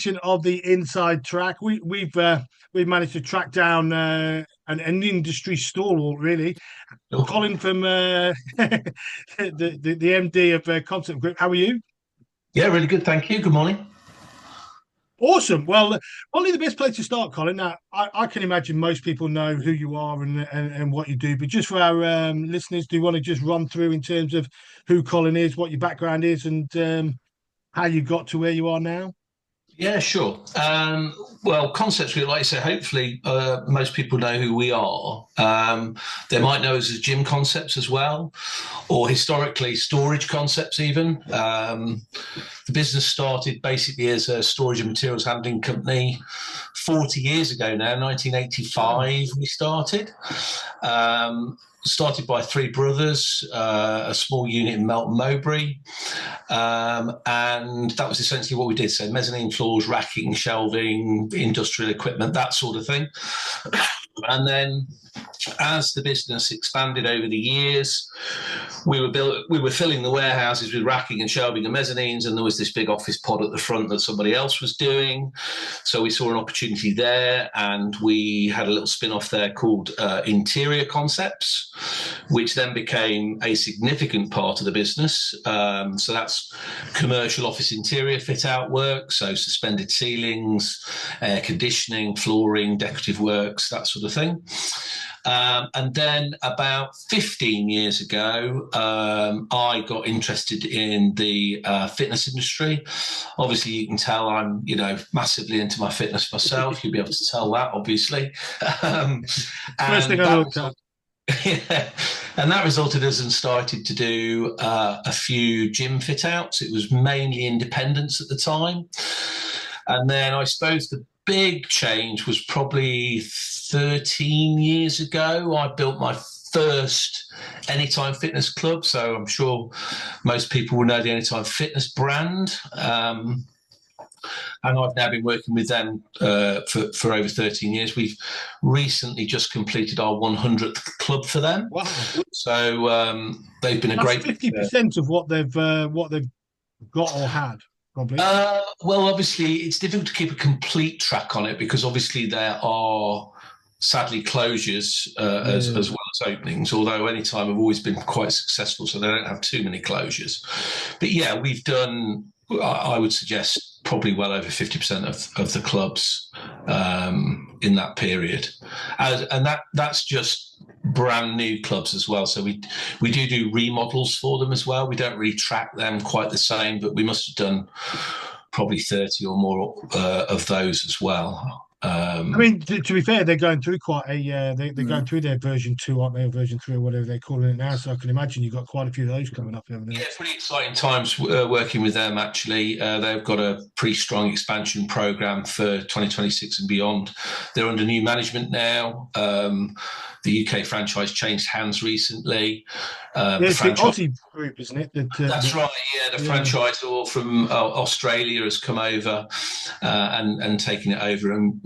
edition of the Inside Track. We've managed to track down an industry stalwart, really, Colin from the MD of Concept Group. How are you? Yeah, really good. Thank you. Good morning. Awesome. Well, probably the best place to start, Colin. Now, I can imagine most people know who you are and what you do, but just for our listeners, do you want to just run through in terms of who Colin is, what your background is, and how you got to where you are now? Yeah, sure. Well, Concepts Group, like you say, hopefully most people know who we are. They might know us as Gym Concepts as well, or historically Storage Concepts even. The business started basically as a storage and materials handling company 40 years ago now, 1985 we started. Started by three brothers, a small unit in Melton Mowbray. And that was essentially what we did. So mezzanine floors, racking, shelving, industrial equipment, that sort of thing. And then as the business expanded over the years, we were filling the warehouses with racking and shelving and mezzanines, and there was this big office pod at the front that somebody else was doing. So we saw an opportunity there, and we had a little spin-off there called Interior Concepts, which then became a significant part of the business. So that's commercial office interior fit-out work, so suspended ceilings, air conditioning, flooring, decorative works, that sort of thing. And then about 15 years ago, I got interested in the fitness industry. Obviously, you can tell I'm, massively into my fitness myself. You'll be able to tell that, obviously. First thing I looked at. Yeah, and that resulted us in started to do a few gym fit outs. It was mainly independents at the time. And then I suppose the big change was probably 13 years ago. I built my first Anytime Fitness Club. So I'm sure most people will know the Anytime Fitness brand. And I've now been working with them for over 13 years. We've recently just completed our 100th club for them. Wow! So they've been a That's great 50% of what they've got or had, probably. Well, obviously, it's difficult to keep a complete track on it because obviously there are sadly closures as well as openings, although Anytime have always been quite successful, so they don't have too many closures. But yeah, we've done, I would suggest, probably well over 50% of the clubs in that period. And that's just brand new clubs as well. So we do remodels for them as well. We don't really track them quite the same, but we must have done probably 30 or more of those as well. I mean, to be fair, they're going through quite a they're going through their version 2, aren't they, or version 3, or whatever they're calling it now. So I can imagine you've got quite a few of those coming up over there. Yeah, pretty exciting times working with them, actually. They've got a pretty strong expansion program for 2026 and beyond. They're under new management now. The UK franchise changed hands recently. It's the Aussie group, isn't it? That's right. Yeah, the franchisor from Australia has come over and taken it over, and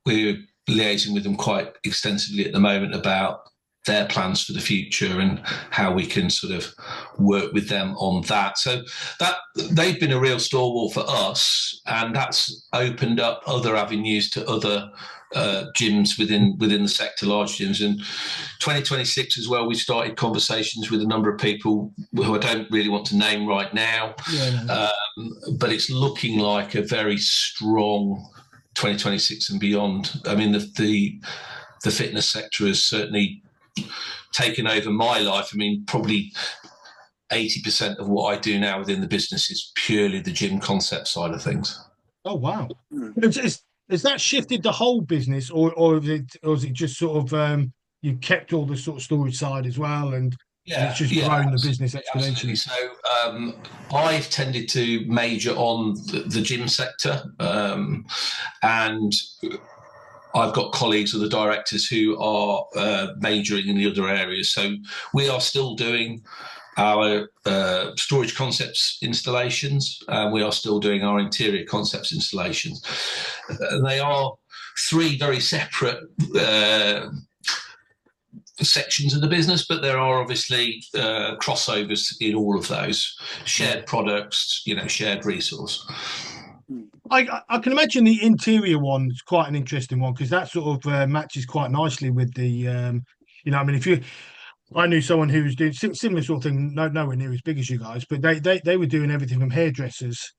we're liaising with them quite extensively at the moment about their plans for the future and how we can sort of work with them on that. So that they've been a real stalwart for us, and that's opened up other avenues to other gyms within the sector, large gyms. And 2026 as well, we started conversations with a number of people who I don't really want to name right now, but it's looking like a very strong 2026 and beyond. I mean, the fitness sector has certainly taken over my life. I mean, probably 80% of what I do now within the business is purely the gym concept side of things. Oh wow! Has that shifted the whole business, or is it just sort of you kept all the sort of storage side as well, and it's just grown the business exponentially? So I've tended to major on the gym sector, and I've got colleagues or the directors who are majoring in the other areas. So we are still doing our storage concepts installations, and we are still doing our interior concepts installations. They are three very separate sections of the business, but there are obviously crossovers in all of those. Shared products, shared resource. I can imagine the interior one's quite an interesting one because that sort of matches quite nicely with the I mean if you I knew someone who was doing similar sort of thing, nowhere near as big as you guys, but they were doing everything from hairdressers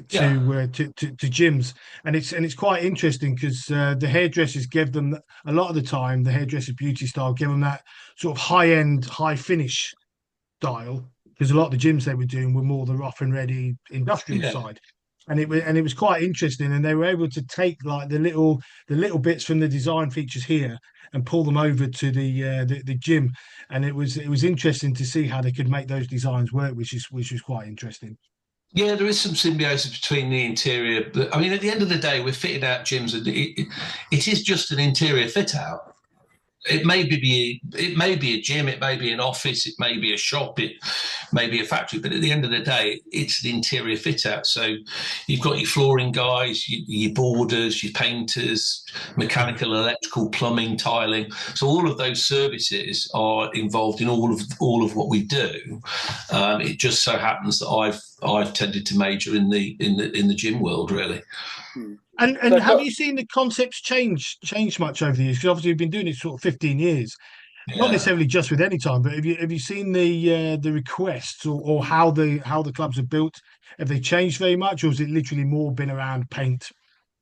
Yeah, to gyms, and it's quite interesting because the hairdressers give them a lot of the time the hairdresser beauty style give them that sort of high end, high finish style because a lot of the gyms they were doing were more the rough and ready industrial yeah. side. And it was quite interesting, and they were able to take like the little bits from the design features here and pull them over to the gym, and it was interesting to see how they could make those designs work, which is quite interesting. Yeah, there is some symbiosis between the interior. I mean, at the end of the day, we're fitting out gyms, and it is just an interior fit out. It may be a gym, it may be an office, it may be a shop, it may be a factory, but at the end of the day, it's the interior fit out. So you've got your flooring guys, your boarders, your painters, Yeah. mechanical, electrical, plumbing, tiling. So all of those services are involved in all of what we do. It just so happens that I've tended to major in the gym world, really. Hmm. And So, have you seen the concepts change much over the years? Because obviously you've been doing it sort of 15 years, not Yeah. necessarily just with any time, but have you seen the requests or how the clubs are built? Have they changed very much, or has it literally more been around paint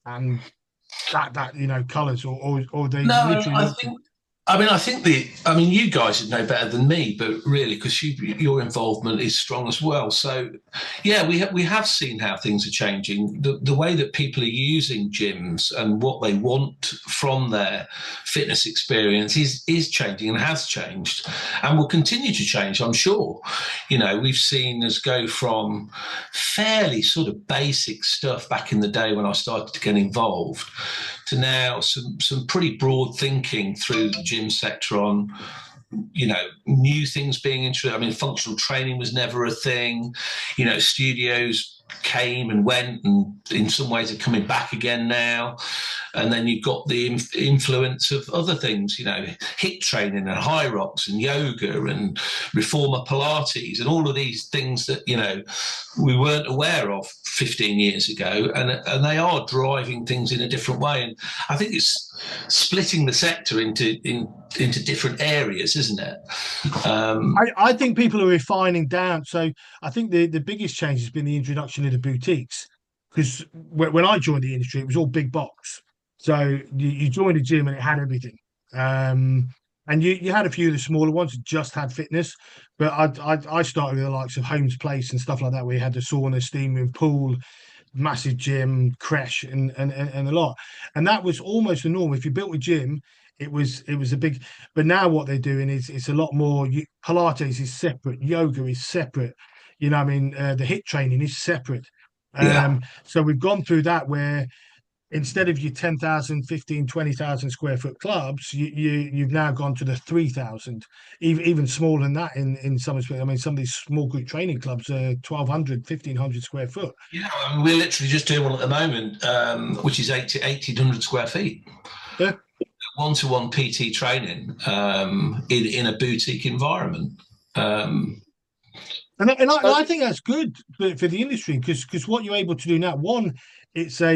and that colours, or they No, literally I looked at think. I mean, you guys would know better than me, but really, because your involvement is strong as well. So, yeah, we have seen how things are changing. The way that people are using gyms and what they want from their fitness experience is changing and has changed, and will continue to change. I'm sure. We've seen us go from fairly sort of basic stuff back in the day when I started to get involved to now some pretty broad thinking through the gym sector on new things being introduced. I mean, functional training was never a thing. Studios came and went, and in some ways are coming back again now. And then you've got the influence of other things, HIIT training and high rocks and yoga and reformer Pilates and all of these things that, we weren't aware of 15 years ago. And they are driving things in a different way. And I think it's splitting the sector into different areas, isn't it? I think people are refining down. So I think the biggest change has been the introduction of the boutiques. Because when I joined the industry, it was all big box. So you joined a gym and it had everything. Um, and you had a few of the smaller ones that just had fitness. But I started with the likes of Holmes Place and stuff like that, where you had the sauna, steam room, pool, massive gym, crash, and a lot. And that was almost the norm. If you built a gym, it was a big. But now what they're doing is it's a lot more. Pilates is separate, yoga is separate. I mean, the HIIT training is separate. Yeah. So we've gone through that where instead of your 10,000, 15, 20,000 square foot clubs, you've now gone to the 3,000, even smaller than that in some respects. I mean, some of these small group training clubs are 1,200, 1,500 square foot. Yeah, I mean, we're literally just doing one at the moment, which is 1,800 square feet. Yeah. One-to-one PT training in a boutique environment. Um, And I think that's good for the industry because what you're able to do now, one, it's a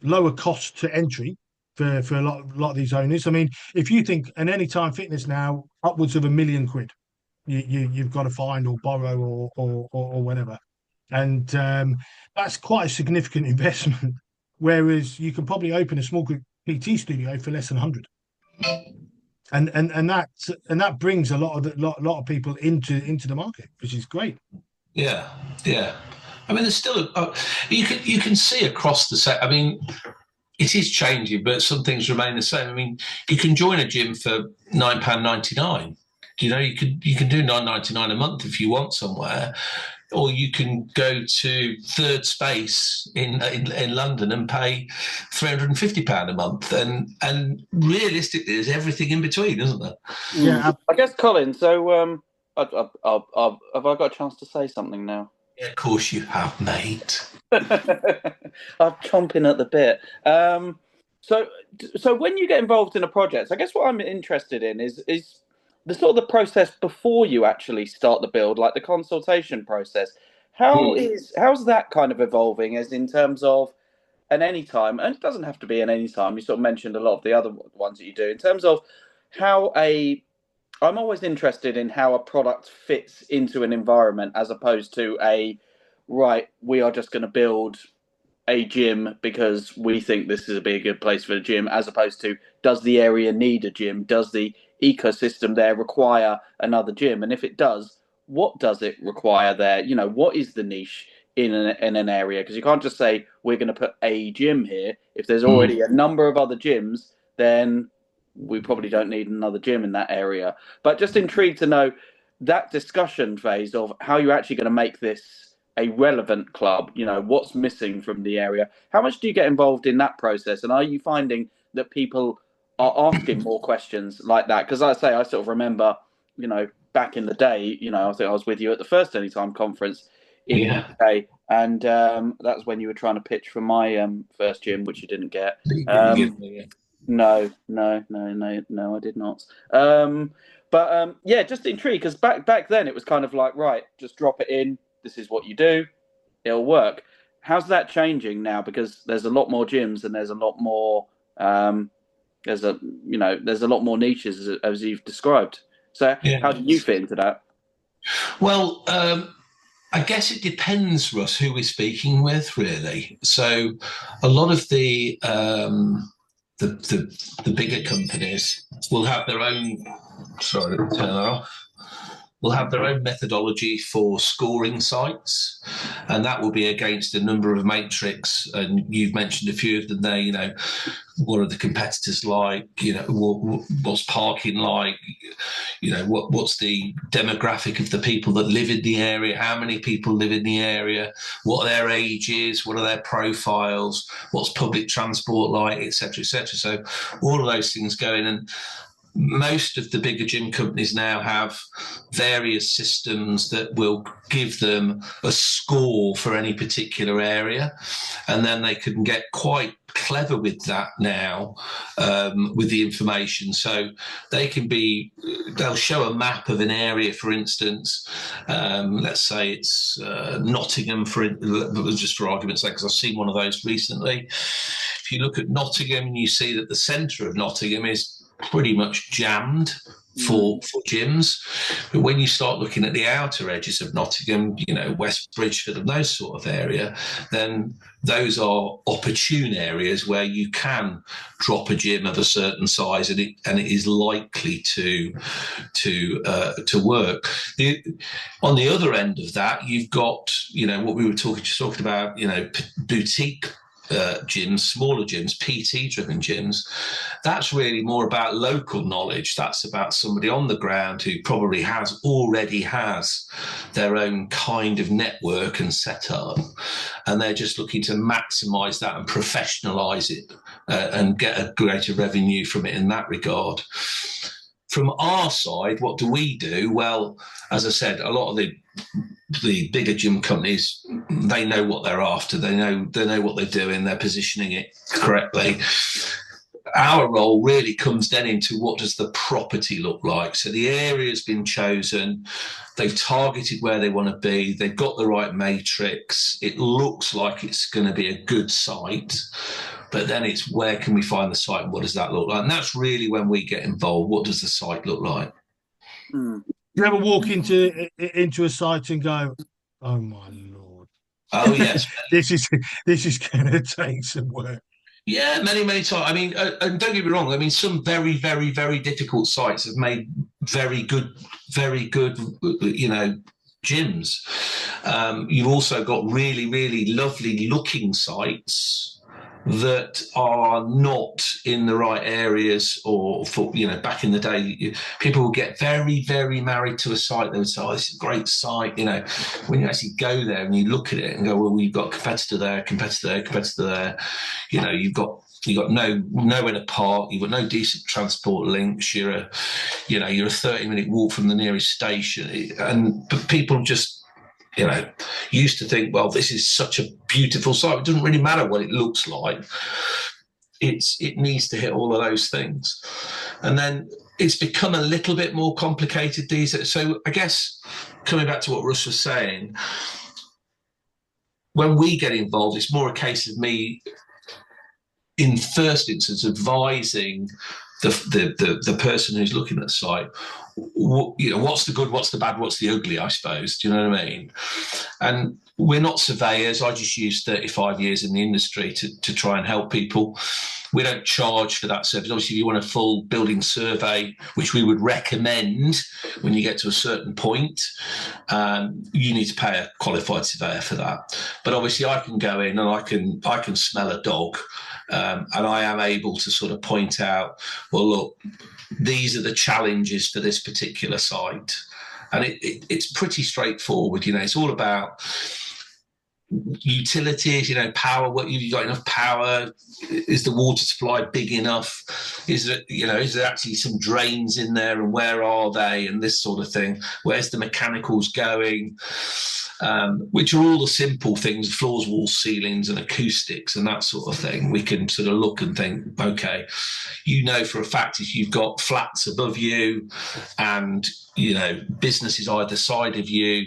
lower cost to entry for a lot of these owners. I mean, if you think an Anytime Fitness now upwards of £1 million, you've got to find or borrow or whatever, and that's quite a significant investment. Whereas you can probably open a small group PT studio for less than 100. And that brings a lot of people into the market, which is great. yeah, yeah. I mean, there's still you can see across the set. I mean, it is changing, but some things remain the same. I mean, you can join a gym for £9.99. You can do £9.99 a month if you want somewhere, or you can go to Third Space in London and pay £350 a month, and realistically, there's everything in between, isn't there? Yeah, I guess, Colin. So, have I got a chance to say something now? Yeah, of course you have, mate. I'm chomping at the bit. So when you get involved in a project, I guess what I'm interested in is the sort of the process before you actually start the build, like the consultation process. How's that kind of evolving, as in terms of an anytime, and it doesn't have to be an anytime. You sort of mentioned a lot of the other ones that you do in terms of how I'm always interested in how a product fits into an environment as opposed to right, we are just going to build a gym because we think this is be a good place for a gym, as opposed to, does the area need a gym? Does the ecosystem there require another gym? And if it does, what does it require there? You know, what is the niche in an area? Because you can't just say we're going to put a gym here. If there's already a number of other gyms, then we probably don't need another gym in that area. But just intrigued to know that discussion phase of how you're actually going to make this a relevant club. You know, what's missing from the area? How much do you get involved in that process? And are you finding that people are asking more questions like that? Because like I say, I sort of remember, you know, back in the day, you know, I think I was with you at the first Anytime conference in the UK, and that's when you were trying to pitch for my first gym, which you didn't get. No, I did not. Yeah, just intrigued, because back then it was kind of like, right, just drop it in. This is what you do. It'll work. How's that changing now? Because there's a lot more gyms and there's a lot more there's a lot more niches as you've described. So how do you fit into that? Well, I guess it depends, Russ, who we're speaking with, really. So a lot of the bigger companies will have their own. Sorry, let me turn that off. Will have their own methodology for scoring sites, and that will be against a number of matrix. And you've mentioned a few of them there. You know, what are the competitors like? You know, what's parking like? You know, what's the demographic of the people that live in the area? How many people live in the area? What are their ages? What are their profiles? What's public transport like, etc., etc. So all of those things go in, and most of the bigger gym companies now have various systems that will give them a score for any particular area, and then they can get quite clever with that now, with the information. So they'll show a map of an area, for instance. Let's say it's Nottingham, just for argument's sake, because I've seen one of those recently. If you look at Nottingham and you see that the centre of Nottingham is pretty much jammed for gyms, but when you start looking at the outer edges of Nottingham, you know, West Bridgeford and those sort of area, then those are opportune areas where you can drop a gym of a certain size, and it is likely to work. On the other end of that, you've got, you know, what we were talking about, you know, boutique gyms, smaller gyms, PT-driven gyms. That's really more about local knowledge. That's about somebody on the ground who probably already has their own kind of network and setup, and they're just looking to maximise that and professionalise it and get a greater revenue from it in that regard. From our side, what do we do? Well, as I said, a lot of the bigger gym companies, they know what they're after. They know what they're doing. They're positioning it correctly. Our role really comes then into, what does the property look like? So the area's been chosen. They've targeted where they want to be. They've got the right matrix. It looks like it's going to be a good site. But then it's, where can we find the site and what does that look like? And that's really when we get involved. What does the site look like? You ever walk into a site and go, "Oh my Lord"? Oh yes, this is going to take some work. Yeah, many times. I mean, and don't get me wrong. I mean, some very, very, very difficult sites have made very good, you know, gyms. You've also got really, really lovely looking sites that are not in the right areas, or for, you know, back in the day, people would get very, very married to a site. They would say, "Oh, this is a great site." You know, when you actually go there and you look at it and go, "Well, we've got competitor there, you know, you've got nowhere to park, you've got no decent transport links, you're a 30-minute walk from the nearest station," but people just, you know, used to think, well, this is such a beautiful site. It doesn't really matter what it looks like. It needs to hit all of those things. And then it's become a little bit more complicated these days. So I guess, coming back to what Russ was saying, when we get involved, it's more a case of me, in first instance, advising the person who's looking at the site, what's the good, what's the bad, what's the ugly, I suppose. Do you know what I mean? And we're not surveyors. I just use 35 years in the industry to try and help people. We don't charge for that service. Obviously, if you want a full building survey, which we would recommend when you get to a certain point, you need to pay a qualified surveyor for that. But obviously, I can go in and I can smell a dog, and I am able to sort of point out, well, look, these are the challenges for this particular site. And it's pretty straightforward. It's all about utilities, power. What you got enough power? Is the water supply big enough? Is there actually some drains in there, and where are they? And this sort of thing. Where's the mechanicals going? Which are all the simple things: floors, walls, ceilings, and acoustics, and that sort of thing. We can sort of look and think, okay, for a fact, if you've got flats above you, and businesses either side of you,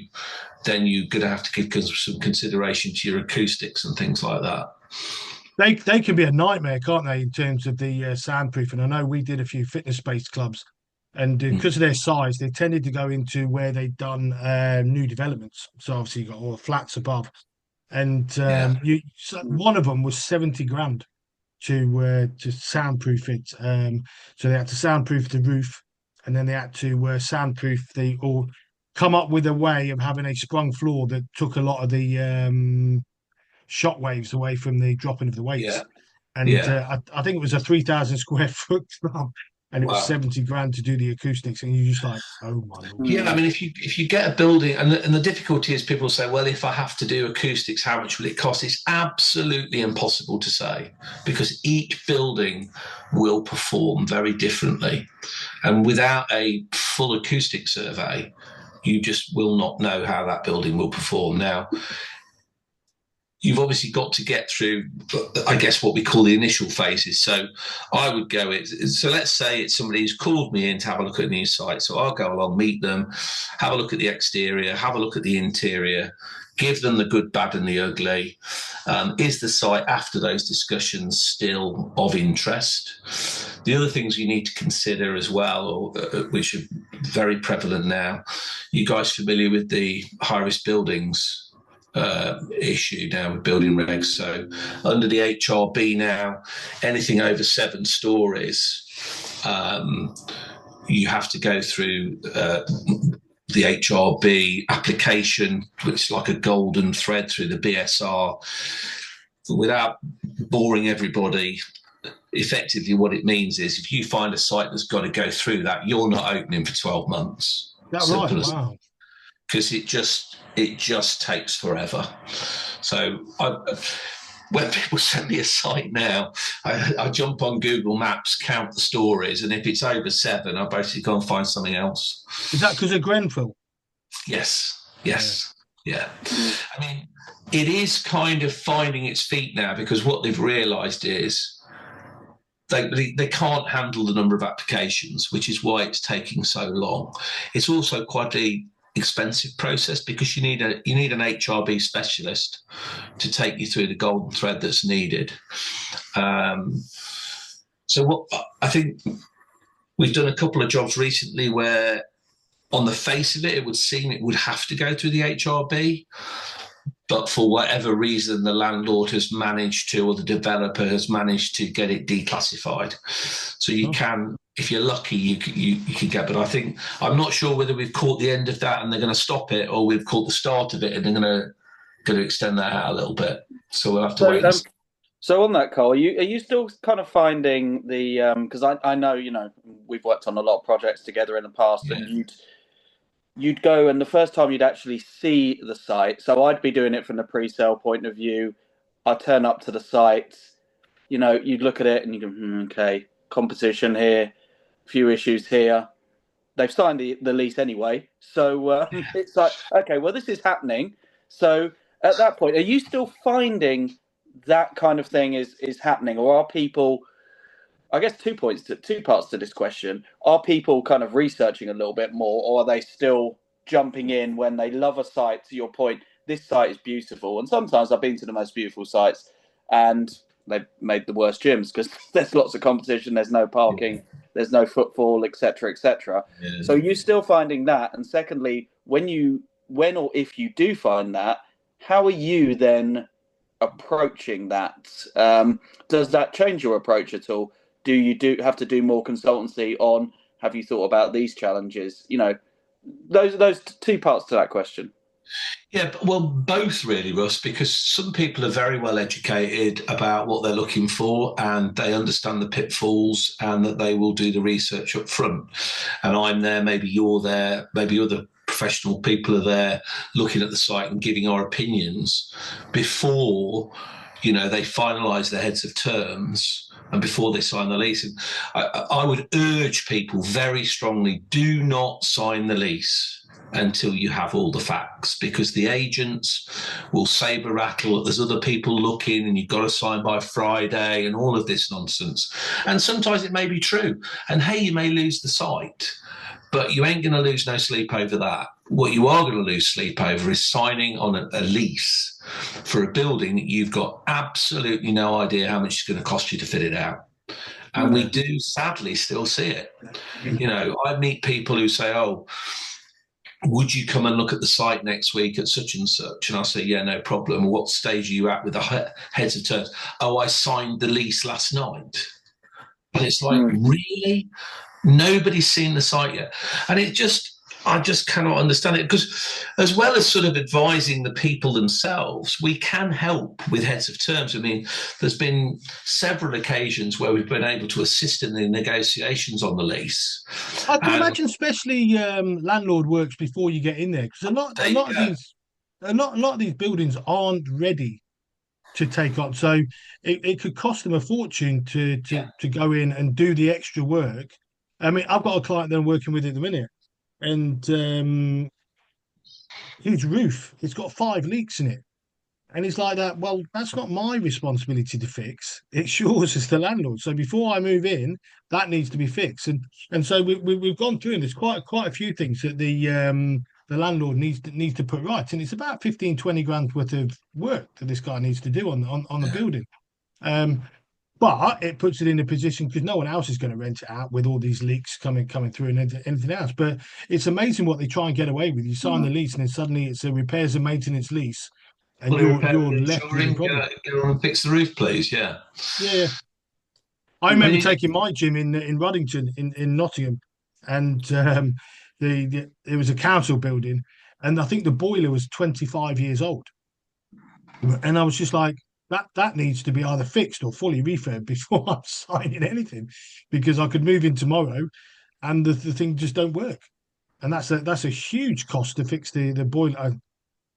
then you're going to have to give some consideration to your acoustics and things like that. They can be a nightmare, can't they, in terms of the soundproofing? I know we did a few fitness-based clubs, and because of their size, they tended to go into where they'd done new developments. So obviously you got all the flats above, and one of them was 70 grand to soundproof it. So they had to soundproof the roof, and then they had to soundproof or come up with a way of having a sprung floor that took a lot of the shock waves away from the dropping of the weights. I think it was a 3,000 square foot club, and it was 70 grand to do the acoustics, and you're just like, oh my Lord. Yeah, I mean, if you get a building, and the difficulty is people say, well, if I have to do acoustics, how much will it cost? It's absolutely impossible to say, because each building will perform very differently, and without a full acoustic survey, you just will not know how that building will perform. Now, you've obviously got to get through, I guess, what we call the initial phases. So I would go, so let's say it's somebody who's called me in to have a look at a new site. So I'll go along, meet them, have a look at the exterior, have a look at the interior, give them the good, bad, and the ugly. Is the site, after those discussions, still of interest? The other things you need to consider as well, which are very prevalent now, you guys familiar with the high-risk buildings issue now with building regs? So under the HRB now, anything over 7 stories, you have to go through the HRB application, which is like a golden thread through the BSR. Without boring everybody, effectively what it means is if you find a site that's got to go through that, you're not opening for 12 months. That's right. Wow. Because it just takes forever. So when people send me a site now, I jump on Google Maps, count the stories, and if it's over 7, I basically go and find something else. Is that because of Grenfell? Yes. Yeah. I mean, it is kind of finding its feet now, because what they've realised is they can't handle the number of applications, which is why it's taking so long. It's also quite an expensive process, because you need an HRB specialist to take you through the golden thread that's needed. So what I think we've done a couple of jobs recently where, on the face of it, it would seem it would have to go through the HRB, but for whatever reason, the landlord has managed to, or the developer has managed to get it declassified. So you can, if you're lucky, you can get. But I'm not sure whether we've caught the end of that and they're going to stop it, or we've caught the start of it and they're going to extend that out a little bit. So we'll have to wait. So on that, Cole, are you still kind of finding the because I know we've worked on a lot of projects together in the past, and you'd go, and the first time you'd actually see the site. So I'd be doing it from the pre-sale point of view. I'd turn up to the site, you'd look at it and you go, okay, composition here, few issues here. They've signed the lease anyway. So it's like, okay, well, this is happening. So at that point, are you still finding that kind of thing is happening? Or are people, I guess two parts to this question, are people kind of researching a little bit more, or are they still jumping in when they love a site, to your point, this site is beautiful. And sometimes I've been to the most beautiful sites and they've made the worst gyms because there's lots of competition, there's no parking, there's no footfall, etc., etc. Yeah. So you're still finding that. And secondly, when or if you do find that, how are you then approaching that? Does that change your approach at all? Do you have to do more consultancy on? Have you thought about these challenges? You know, those two parts to that question. Yeah, well, both really, Russ, because some people are very well educated about what they're looking for and they understand the pitfalls and that they will do the research up front. And I'm there, maybe you're there, maybe other professional people are there looking at the site and giving our opinions before, you know, they finalise their heads of terms and before they sign the lease. And I would urge people very strongly, do not sign the lease until you have all the facts, because the agents will saber rattle. There's other people looking and you've got to sign by Friday and all of this nonsense. And sometimes it may be true. And hey, you may lose the site, but you ain't going to lose no sleep over that. What you are going to lose sleep over is signing on a lease for a building that you've got absolutely no idea how much it's going to cost you to fit it out. And we do sadly still see it. You know, I meet people who say, oh, would you come and look at the site next week at such and such? And I say, yeah, no problem. What stage are you at with the heads of terms? Oh, I signed the lease last night. And it's like, really? Nobody's seen the site yet. And I just cannot understand it, because as well as sort of advising the people themselves, we can help with heads of terms. I mean, there's been several occasions where we've been able to assist in the negotiations on the lease. I can imagine, especially landlord works before you get in there, because a lot of these buildings aren't ready to take on. So it could cost them a fortune to go in and do the extra work. I mean, I've got a client that I'm working with at the minute, and his roof, it's got 5 leaks in it. And it's like that, well, that's not my responsibility to fix. It's yours as the landlord. So before I move in, that needs to be fixed. And so we've gone through, and there's quite a few things that the landlord needs to put right. And it's about 15, 20 grand worth of work that this guy needs to do on the building. But it puts it in a position, because no one else is going to rent it out with all these leaks coming through and anything else. But it's amazing what they try and get away with. You sign the lease, and then suddenly it's a repairs and maintenance lease, and you're left with a problem. Go on and fix the roof, please. Yeah. Yeah. I remember taking my gym in Ruddington in Nottingham, and it was a council building, and I think the boiler was 25 years old, and I was just like, that needs to be either fixed or fully refurbed before I'm signing anything, because I could move in tomorrow and the thing just don't work. And that's a huge cost to fix the boiler.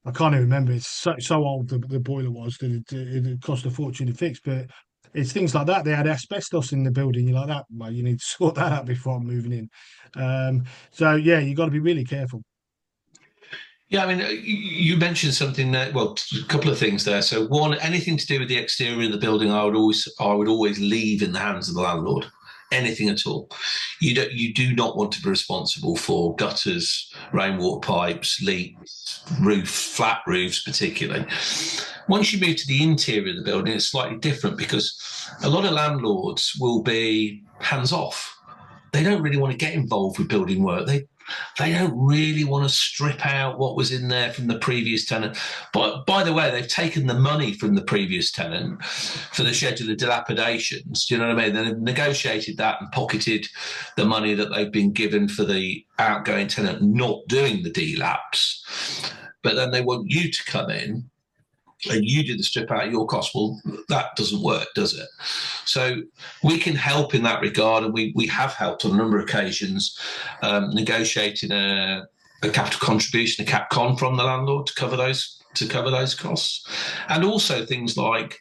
I can't even remember. It's so old the boiler was that it cost a fortune to fix. But it's things like that. They had asbestos in the building. You're like that. Well, you need to sort that out before I'm moving in. So yeah, you got to be really careful. Yeah, I mean, you mentioned something that, well, a couple of things there. So one, anything to do with the exterior of the building, I would always leave in the hands of the landlord. Anything at all. You do not want to be responsible for gutters, rainwater pipes, leaks, flat roofs particularly. Once you move to the interior of the building, it's slightly different, because a lot of landlords will be hands off. They don't really want to get involved with building work. They don't really want to strip out what was in there from the previous tenant. But by the way, they've taken the money from the previous tenant for the schedule of dilapidations. Do you know what I mean? They've negotiated that and pocketed the money that they've been given for the outgoing tenant not doing the delapse. But then they want you to come in and you do the strip out at your cost. Well, that doesn't work, does it? So we can help in that regard, and we have helped on a number of occasions, negotiating a capital contribution, a cap con from the landlord to cover those costs, and also things like,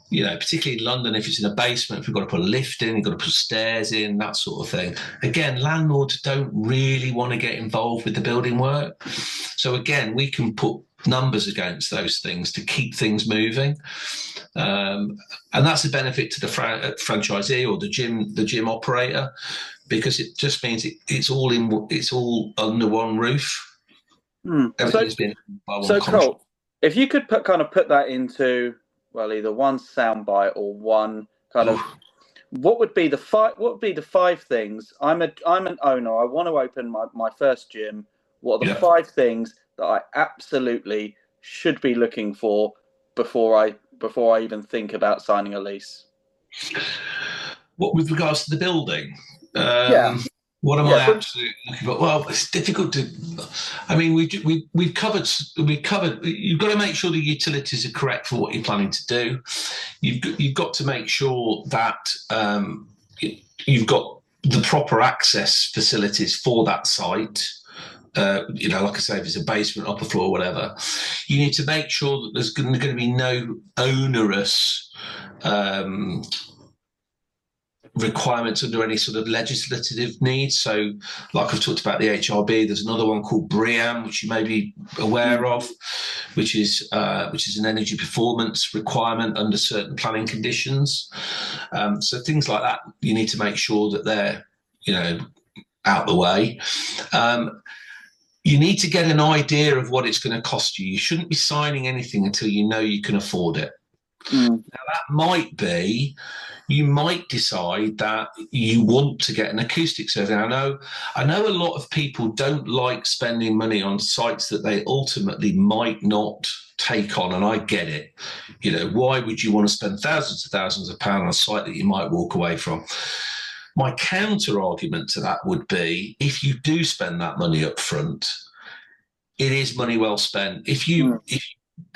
you know, particularly in London, if it's in a basement, if we've got to put a lift in, you've got to put stairs in, that sort of thing. Again, landlords don't really want to get involved with the building work. So again, we can put numbers against those things to keep things moving. And that's a benefit to the franchisee or the gym operator, because it just means it's all under one roof. Everything's been by one contract. Cole, If you could put that into, well, either one soundbite or one kind of, Oh, what would be the five? What would be the five things? I'm an owner. I want to open my first gym. What are the yeah. five things that I absolutely should be looking for before I even think about signing a lease? What with regards to the building? Yeah, What am yeah, I absolutely looking for? Well, it's difficult to. I mean, we've covered. We covered. You've got to make sure the utilities are correct for what you're planning to do. You've got to make sure that you've got the proper access facilities for that site. Like I say, if it's a basement, upper floor, whatever, you need to make sure that there's going to be no onerous requirements under any sort of legislative needs. So, like I've talked about the HRB, there's another one called BREEAM, which you may be aware of, which is an energy performance requirement under certain planning conditions. So things like that, you need to make sure that they're, out the way. You need to get an idea of what it's going to cost you. You shouldn't be signing anything until you know you can afford it. mm, Now, that might be, you might decide that you want to get an acoustic survey. I know a lot of people don't like spending money on sites that they ultimately might not take on, and I get it. Why would you want to spend thousands of pounds on a site that you might walk away from? My counter argument to that would be, if you do spend that money up front, it is money well spent. If you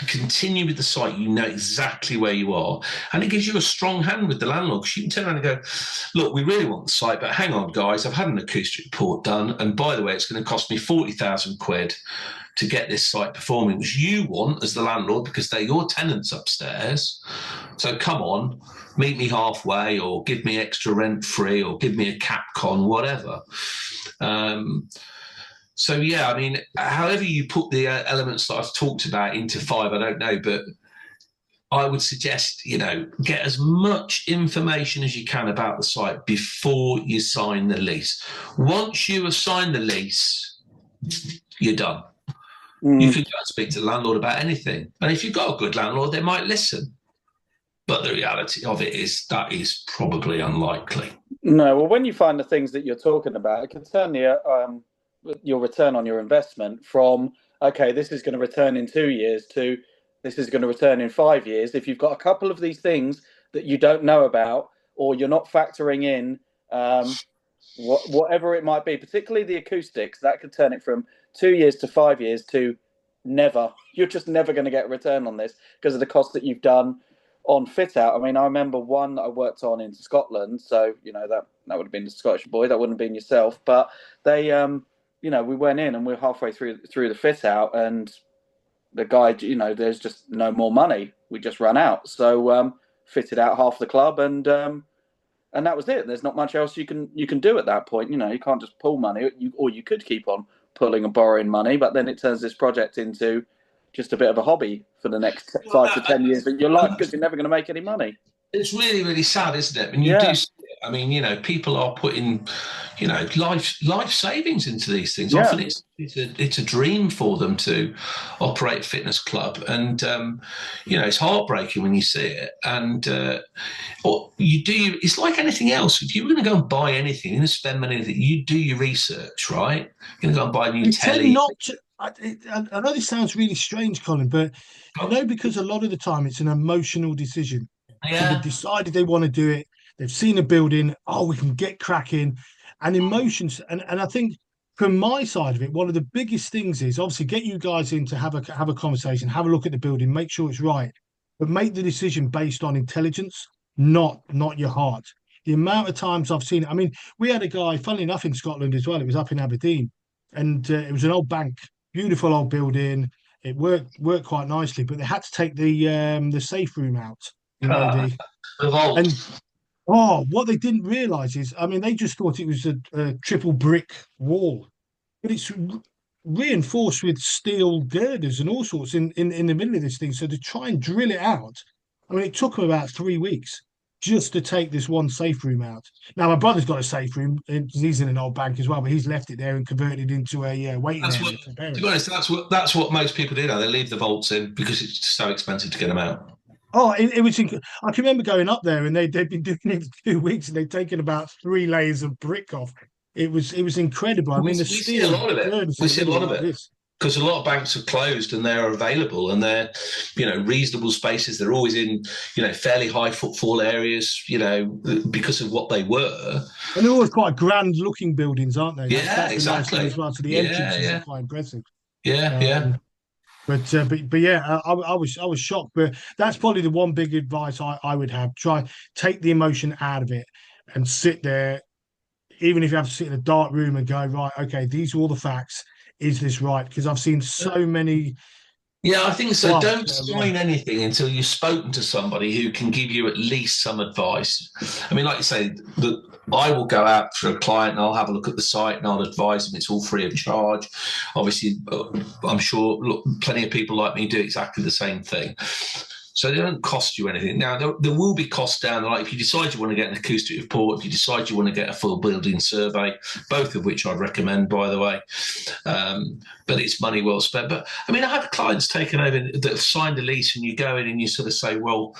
continue with the site, you know exactly where you are, and it gives you a strong hand with the landlord, because you can turn around and go, look, we really want the site, but hang on, guys, I've had an acoustic report done, and by the way, it's going to cost me 40,000 quid to get this site performing, which you want as the landlord because they're your tenants upstairs. So come on, meet me halfway, or give me extra rent free, or give me a CapCon, whatever. So, yeah, I mean, however you put the elements that I've talked about into five, I don't know, but I would suggest, get as much information as you can about the site before you sign the lease. Once you have signed the lease, you're done. You can go and speak to the landlord about anything. And if you've got a good landlord, they might listen. But the reality of it is that is probably unlikely. No, well, when you find the things that you're talking about, it can turn your return on your investment from, okay, this is going to return in 2 years, to this is going to return in 5 years. If you've got a couple of these things that you don't know about, or you're not factoring in whatever it might be, particularly the acoustics, that could turn it from 2 years to 5 years to never. You're just never going to get a return on this because of the cost that you've done on fit out. I mean, I remember one that I worked on in Scotland. So, that would have been the Scottish boy. That wouldn't have been yourself. But they, we went in and we were halfway through the fit out, and the guy, there's just no more money. We just ran out. So fitted out half the club, and that was it. There's not much else you can do at that point. You can't just pull money, or you could keep on pulling and borrowing money, but then it turns this project into just a bit of a hobby for the next 5 to 10 years of your life, because you're never going to make any money. It's really, really sad, isn't it? When you do see it, I mean, people are putting, life savings into these things. Often it's a dream for them to operate a fitness club, and it's heartbreaking when you see it. And it's like anything else. If you were going to go and buy anything, you're going to spend money, you do your research, right? You're going to go and buy a new telly. I know this sounds really strange, Colin, but because a lot of the time it's an emotional decision. So they've decided they want to do it. They've seen a building. Oh, we can get cracking, and emotions. And I think from my side of it, one of the biggest things is obviously get you guys in to have a conversation, have a look at the building, make sure it's right, but make the decision based on intelligence, not your heart. The amount of times I've seen it. I mean, we had a guy, funnily enough, in Scotland as well. It was up in Aberdeen, and it was an old bank, beautiful old building. It worked quite nicely, but they had to take the safe room out. And what they didn't realise is, I mean, they just thought it was a triple brick wall, but it's reinforced with steel girders and all sorts in the middle of this thing. So to try and drill it out, I mean, it took them about 3 weeks just to take this one safe room out. Now, my brother's got a safe room because he's in an old bank as well, but he's left it there and converted it into a waiting That's area what, for to be parents. honest, that's what most people do now. They leave the vaults in because it's so expensive to get them out. Oh, it was. I can remember going up there, and they'd been doing it for 2 weeks, and they'd taken about 3 layers of brick off. It was incredible. I We, mean, the we see a steel lot of it. We girders see a already lot of like it this. because a lot of banks are closed and they're available and they're, reasonable spaces. They're always in, fairly high footfall areas, because of what they were. And they're always quite grand looking buildings, aren't they? Yeah, That's the nice thing exactly. as well. So the Yeah, entrances are yeah, quite impressive. yeah, yeah. Um, but yeah, I was shocked. But that's probably the one big advice I would have. Try take the emotion out of it and sit there, even if you have to sit in a dark room and go, right, okay, these are all the facts. Is this right? Because I've seen so many Yeah, I think so. clients Don't that are wrong. sign anything until you've spoken to somebody who can give you at least some advice. I mean, like you say, I will go out for a client and I'll have a look at the site and I'll advise them. It's all free of charge. Obviously, I'm sure plenty of people like me do exactly the same thing. So they don't cost you anything. Now, there will be costs down the line. If you decide you want to get an acoustic report, if you decide you want to get a full building survey, both of which I'd recommend, by the way, but it's money well spent. But, I mean, I have clients taken over that have signed a lease and you go in and you sort of say, well,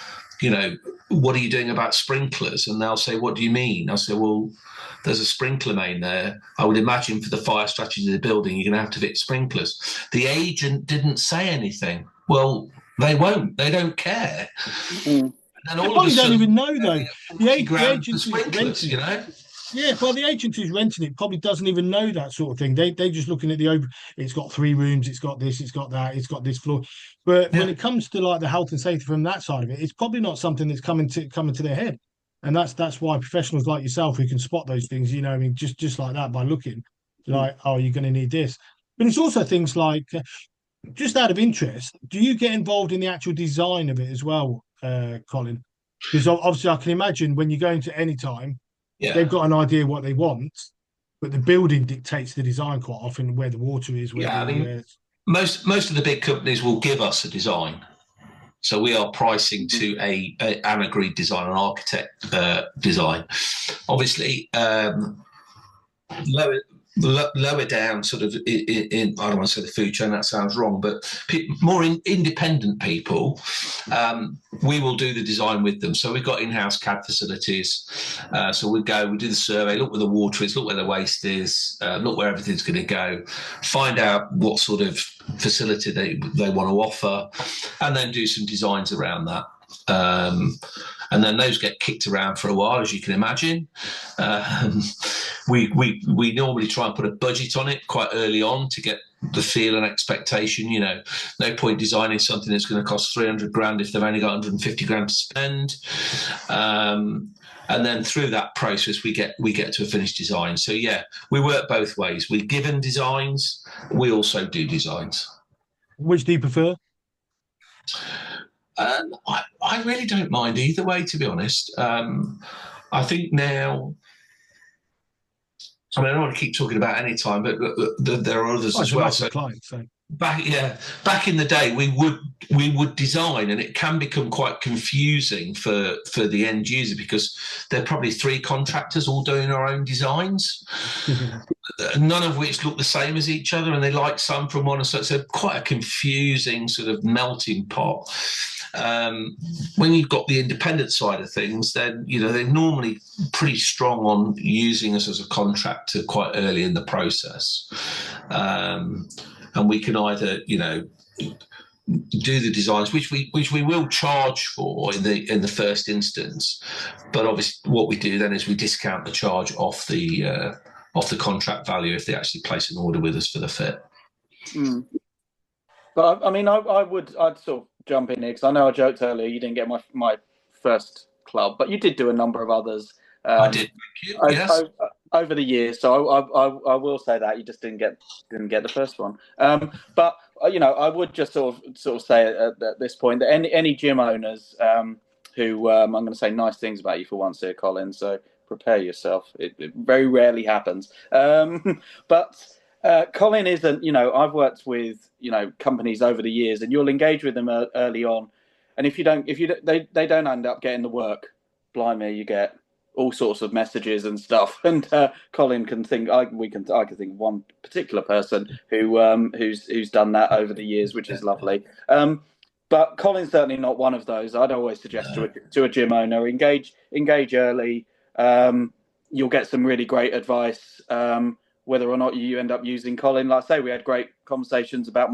what are you doing about sprinklers? And they'll say, what do you mean? I say, well, there's a sprinkler main there. I would imagine for the fire strategy of the building, you're going to have to fit sprinklers. The agent didn't say anything. Well, they won't. They don't care. Mm. And They all of a probably don't sudden, even know though. The, the the grand for agent who's sprinklers, renting it. Yeah, well, the agent who's renting it probably doesn't even know that sort of thing. They're just looking at the open. It's got 3 rooms. It's got this. It's got that. It's got this floor. But when Yeah. it comes to like the health and safety from that side of it, it's probably not something that's coming to their head. And that's why professionals like yourself who can spot those things, I mean, just like that by looking, like, oh, you're going to need this. But it's also things like, just out of interest, do you get involved in the actual design of it as well, Colin? Because obviously, I can imagine when you go into any time, Yeah. they've got an idea what they want, but the building dictates the design quite often, where the water is, where Yeah. I mean, the most of the big companies will give us a design. So we are pricing to an agreed design, an architect design. Obviously, lower down, sort of in I don't want to say the food chain, that sounds wrong, but more independent people, we will do the design with them. So we've got in-house CAD facilities. So we do the survey, look where the water is, look where the waste is, look where everything's going to go, find out what sort of facility they want to offer, and then do some designs around that. And then those get kicked around for a while, as you can imagine. We normally try and put a budget on it quite early on to get the feel and expectation. No point designing something that's going to cost 300 grand if they've only got 150 grand to spend. And then through that process, we get to a finished design. So yeah, we work both ways. We're given designs. We also do designs. which do you prefer? I really don't mind either way, to be honest. I think now, I mean, I don't want to keep talking about any time, but there are others as well. So Client, so. back in the day, we would design, and it can become quite confusing for the end user because there are probably 3 contractors all doing our own designs. None of which look the same as each other, and they like some from one, so it's quite a confusing sort of melting pot. When you've got the independent side of things, then they're normally pretty strong on using us as a contractor quite early in the process, and we can either do the designs, which we will charge for in the first instance, but obviously what we do then is we discount the charge off the contract value if they actually place an order with us for the fit. Mm. But I mean, I'd sort of jump in here because I know I joked earlier you didn't get my first club, but you did do a number of others. I did. Thank you. Yes. Over the years, so I will say that you just didn't get the first one. But I would just sort of say at this point that any gym owners who I'm going to say nice things about you for once here, Colin. So prepare yourself. It very rarely happens. But Colin isn't. I've worked with companies over the years, and you'll engage with them early on, and if they don't end up getting the work, blimey, you get all sorts of messages and stuff. And Colin can think, I can think of one particular person who's done that over the years, which is lovely. But Colin's certainly not one of those. I'd always suggest to a gym owner, engage early. You'll get some really great advice. Whether or not you end up using Colin, like I say, we had great conversations about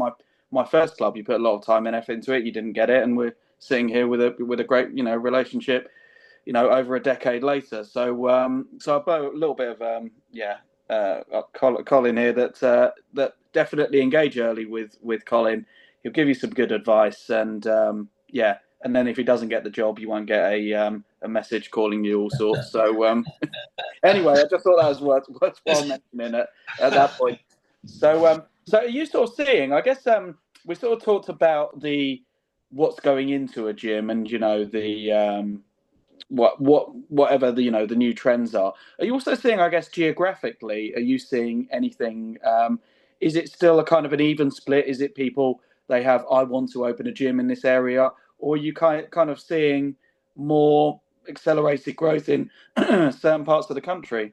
my first club. You put a lot of time and effort into it. You didn't get it, and we're sitting here with a great relationship. Over a decade later. So I put a little bit of Colin here that definitely engage early with Colin. He'll give you some good advice, and and then if he doesn't get the job, you won't get a message calling you all sorts. So anyway, I just thought that was worthwhile mentioning at that point. So are you sort of seeing? I guess we sort of talked about what's going into a gym, and the whatever the new trends are. Are you also seeing, I guess, geographically? Are you seeing anything? Is it still a kind of an even split? Is it people they have? I want to open a gym in this area, or are you kind of seeing more accelerated growth in certain parts of the country?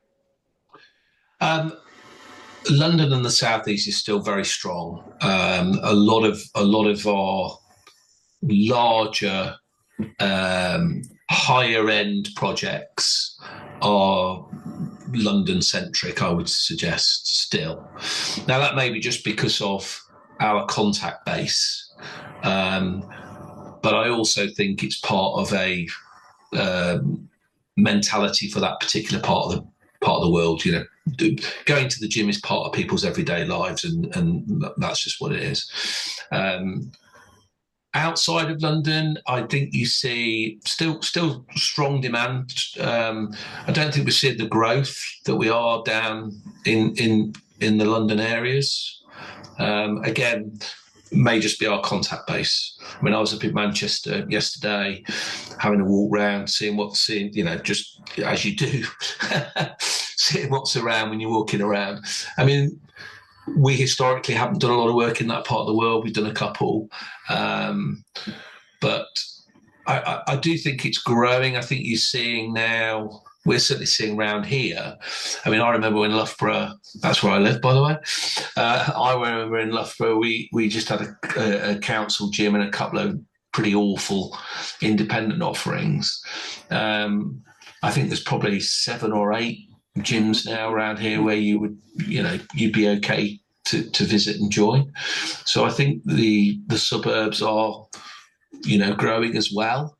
London and the southeast is still very strong. A lot of our larger higher end projects are London centric, I would suggest still. Now that may be just because of our contact base, but I also think it's part of a mentality for that particular part of the world. Going to the gym is part of people's everyday lives, and that's just what it is. Outside of London, I think you see still strong demand. I don't think we see the growth that we are down in the London areas. Again, may just be our contact base. I mean, I was up in Manchester yesterday, having a walk around, seeing just as you do, seeing what's around when you're walking around. I mean, we historically haven't done a lot of work in that part of the world. We've done a couple, but I do think it's growing. I think you're seeing now, we're certainly seeing around here. I mean, I remember when Loughborough, that's where I live, by the way. I remember in Loughborough, we just had a council gym and a couple of pretty awful independent offerings. I think there's probably 7 or 8 gyms now around here where you'd be okay to visit and join. So I think the suburbs are, growing as well.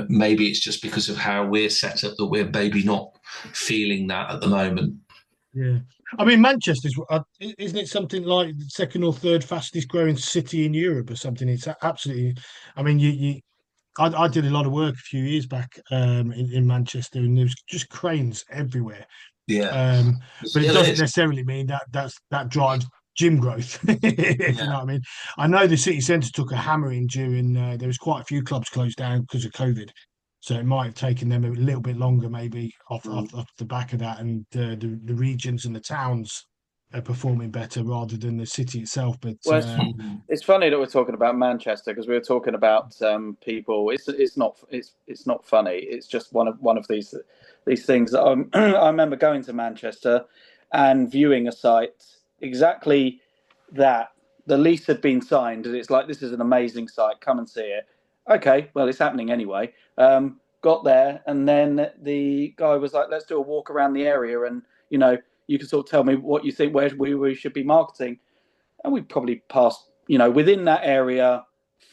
Maybe it's just because of how we're set up that we're maybe not feeling that at the moment. Yeah, I mean, Manchester's isn't it something like the second or third fastest growing city in Europe or something? It's absolutely. I mean, I did a lot of work a few years back in Manchester, and there was just cranes everywhere. Yeah, But it doesn't necessarily mean that drives gym growth. If you know what I mean. I know the city centre took a hammering during. There was quite a few clubs closed down because of COVID, so it might have taken them a little bit longer, maybe off the back of that, and the regions and the towns are performing better rather than the city itself. But it's funny that we're talking about Manchester, because we were talking about people. It's not funny. It's just one of these things that I remember going to Manchester and viewing a site exactly that the lease had been signed, and it's like, this is an amazing site. Come and see it. Okay, well, it's happening anyway. Got there, and then the guy was like, let's do a walk around the area, and you can sort of tell me what you think where we should be marketing. And we probably passed, within that area,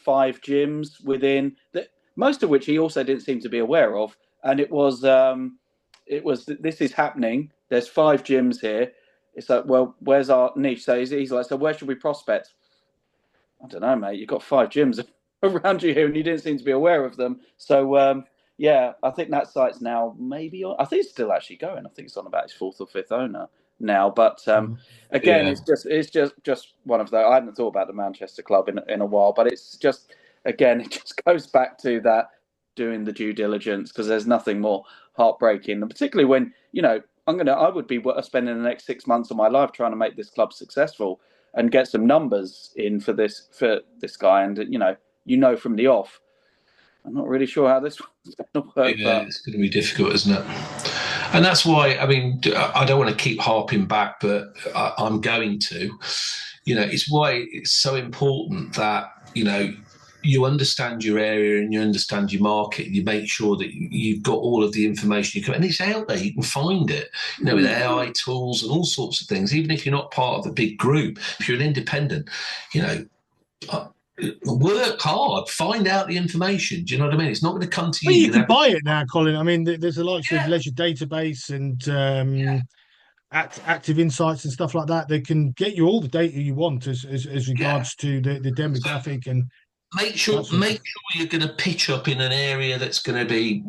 5 gyms within that, most of which he also didn't seem to be aware of. And it was this is happening. There's 5 gyms here. It's like, well, where's our niche? So he's like, so where should we prospect? I don't know, mate. You've got 5 gyms around you here, and you didn't seem to be aware of them. So I think that site's now maybe I think it's still actually going. I think it's on about its 4th or 5th owner now. But again, it's just one of those. I hadn't thought about the Manchester club in a while, but it's just, again, it just goes back to that doing the due diligence, because there's nothing more heartbreaking, and particularly when I would be spending the next 6 months of my life trying to make this club successful and get some numbers in for this guy, and from the off, I'm not really sure how this one's going to work. Yeah, it's going to be difficult, isn't it? And that's why, I mean, I don't want to keep harping back, but I'm going to. It's why it's so important that, you understand your area and you understand your market. You make sure that you've got all of the information you can, and it's out there. You can find it, with AI tools and all sorts of things. Even if you're not part of a big group, if you're an independent, work hard, find out the information. Do you know what I mean? It's not going to come to you. Well, you can buy it now, Colin. I mean, there's a lot of leisure database and active insights and stuff like that. They can get you all the data you want as regards to the demographic and. Make sure you're going to pitch up in an area that's going to be,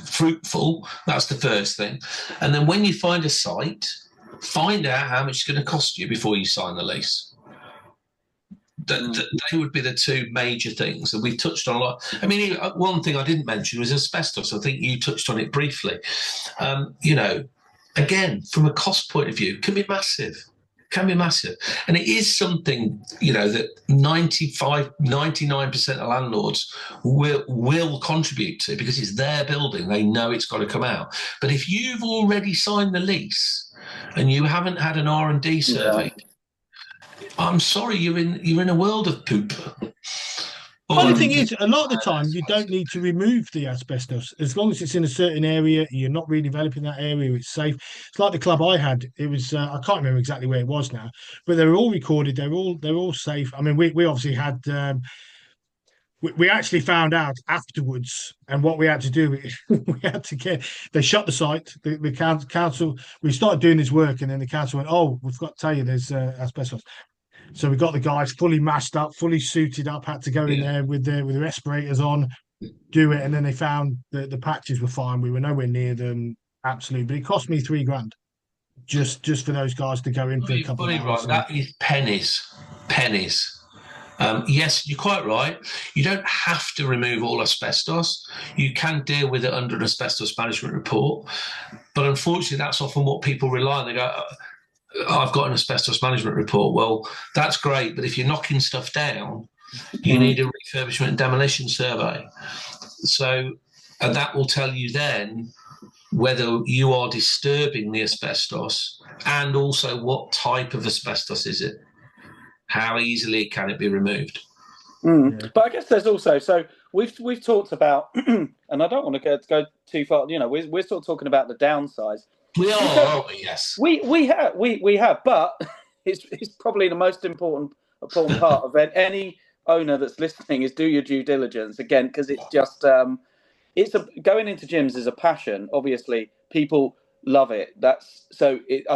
fruitful. That's the first thing. And then when you find a site, find out how much it's going to cost you before you sign the lease. They would be the two major things. And we've touched on a lot. I mean, one thing I didn't mention was asbestos. I think you touched on it briefly. Again, from a cost point of view, can be massive. And it is something, that 99% of landlords will contribute to, because it's their building. They know it's got to come out. But if you've already signed the lease and you haven't had an R&D survey, I'm sorry, you're in a world of poop. Well, the thing is, a lot of the time, you don't need to remove the asbestos. As long as it's in a certain area, you're not redeveloping that area, it's safe. It's like the club I had. It was, I can't remember exactly where it was now, but they were all recorded. They're all safe. I mean, we obviously had, we actually found out afterwards, and what we had to do, they shut the site, the council, we started doing this work, and then the council went, oh, we've got to tell you there's asbestos. So we got the guys fully masked up, fully suited up, had to go in there with the respirators on, do it, and then they found the patches were fine. We were nowhere near them, absolutely. But it cost me $3,000 just for those guys to go in for a couple of hours. Right. That is pennies. Yes, you're quite right. You don't have to remove all asbestos. You can deal with it under an asbestos management report. But unfortunately, that's often what people rely on. They go, I've got an asbestos management report. Well, that's great, but if you're knocking stuff down, you need a refurbishment and demolition survey. So, and that will tell you then whether you are disturbing the asbestos, and also what type of asbestos is it? How easily can it be removed? But I guess there's also, so we've talked about, and I don't want to go too far. We're sort of talking about the downsides. We are, aren't we? Yes. We have, but it's probably the most important part of it. Any owner that's listening is do your due diligence again, because it's just going into gyms is a passion. Obviously, people love it. I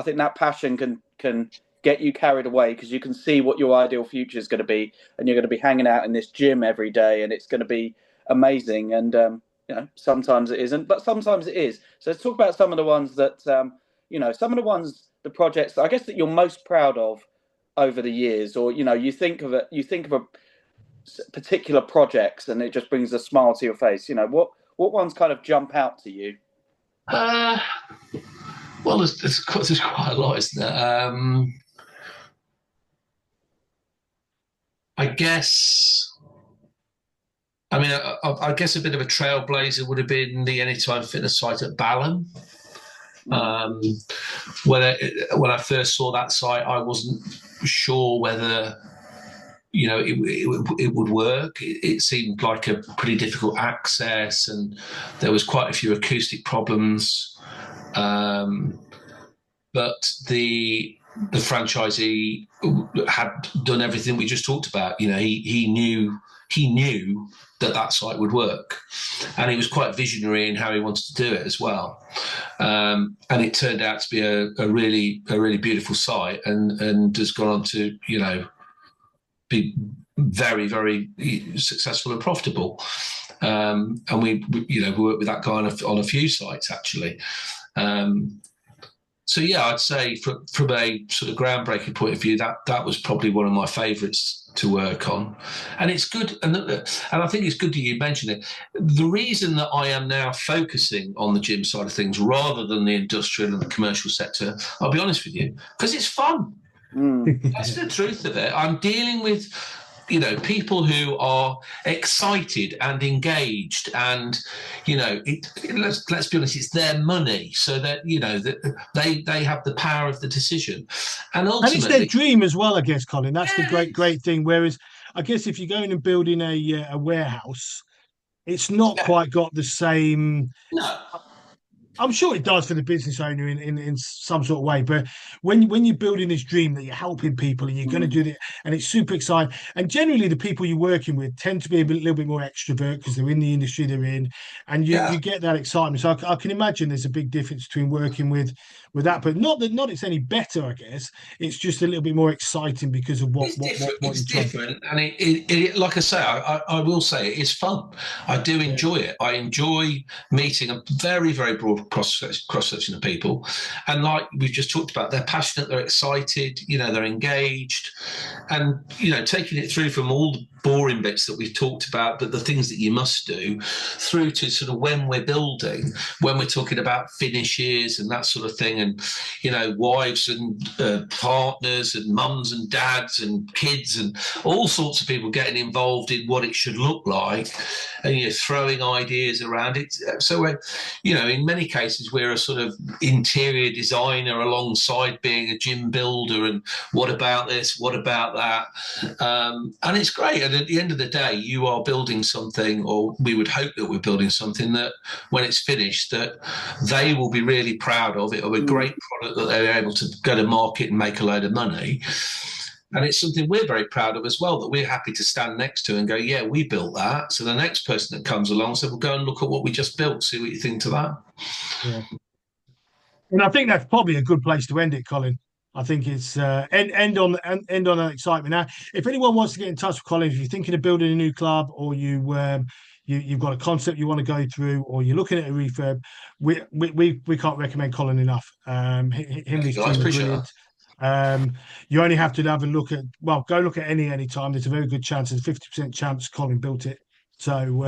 think that passion can get you carried away, because you can see what your ideal future is going to be, and you're going to be hanging out in this gym every day, and it's going to be amazing. And sometimes it isn't, but sometimes it is. So let's talk about some of the ones that, the projects that I guess that you're most proud of over the years, or, you think of a particular projects and it just brings a smile to your face. What ones kind of jump out to you? Well, there's quite a lot, isn't there? I guess a bit of a trailblazer would have been the Anytime Fitness site at Balham. When I first saw that site, I wasn't sure whether it would work. It seemed like a pretty difficult access, and there was quite a few acoustic problems. But the franchisee had done everything we just talked about. He knew that site would work, and he was quite visionary in how he wanted to do it as well. And it turned out to be a really beautiful site, and has gone on to be very, very successful and profitable. And we worked with that guy on a few sites actually. So yeah, I'd say from a sort of groundbreaking point of view, that was probably one of my favourites to work on. And it's good, and I think it's good that you mentioned it. The reason that I am now focusing on the gym side of things rather than the industrial and the commercial sector, I'll be honest with you, because it's fun. That's the truth of it. I'm dealing with people who are excited and engaged, and let's be honest, it's their money, so that that they have the power of the decision, and And it's their ultimately, dream as well, I guess, Colin. That's the great thing. Whereas, I guess if you're going and building a warehouse, it's not yeah, quite got the same. no, I'm sure it does for the business owner in some sort of way, but when you're building this dream that you're helping people and you're going to do it, and it's super exciting, and generally the people you're working with tend to be a little bit more extrovert because they're in the industry they're in, and you yeah. get that excitement. So I can imagine there's a big difference between working with that, but not it's any better. I guess it's just a little bit more exciting because of what It's different. what It's you're trying. different, and it like I say, I will say it is fun. I do Yeah. enjoy it. I enjoy meeting a very, very broad cross section of people, and like we've just talked about, they're passionate, they're excited, they're engaged, and taking it through from all the boring bits that we've talked about, but the things that you must do, through to sort of when we're building, when we're talking about finishes and that sort of thing, and wives and partners and mums and dads and kids and all sorts of people getting involved in what it should look like, and you're throwing ideas around it. So in many cases we're a sort of interior designer alongside being a gym builder, and what about this, what about that, and it's great. And at the end of the day, you are building something, or we would hope that we're building something that when it's finished, that they will be really proud of it, or a great product that they're able to go to market and make a load of money. And it's something we're very proud of as well, that we're happy to stand next to and go, yeah, we built that. So the next person that comes along said, well, go and look at what we just built, see what you think to that. Yeah. And I think that's probably a good place to end it, Colin. I think it's end on that excitement. Now, if anyone wants to get in touch with Colin, if you're thinking of building a new club, or you've got a concept you want to go through, or you're looking at a refurb, we can't recommend Colin enough. Him and his Guys, team are appreciate brilliant. that. You only have to have a look at, go look at any time. There's a very good chance, there's a 50% chance Colin built it. So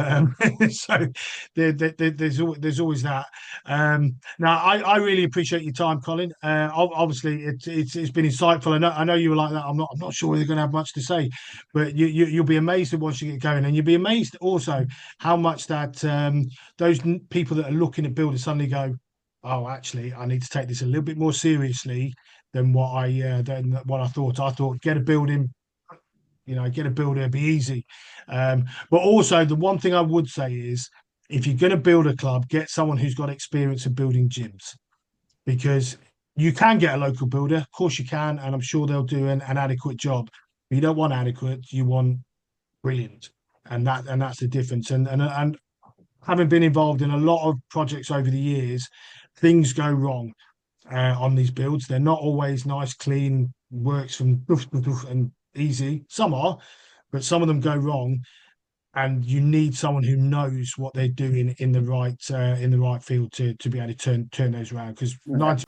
so there's always that. Now I really appreciate your time, Colin. Obviously it's been insightful. I know you were like that. I'm not sure whether they're going to have much to say, but you'll be amazed at once you get going, and you'll be amazed also how much that those people that are looking at building suddenly go, oh, actually, I need to take this a little bit more seriously than what I thought. I thought get a building, get a builder, it'd be easy. But also the one thing I would say is, if you're going to build a club, get someone who's got experience of building gyms, because you can get a local builder, of course you can, and I'm sure they'll do an adequate job. But you don't want adequate, you want brilliant, and that's the difference. And having been involved in a lot of projects over the years, things go wrong on these builds. They're not always nice, clean, works from and easy. Some are, but some of them go wrong, and you need someone who knows what they're doing in the right field to be able to turn those around, because 90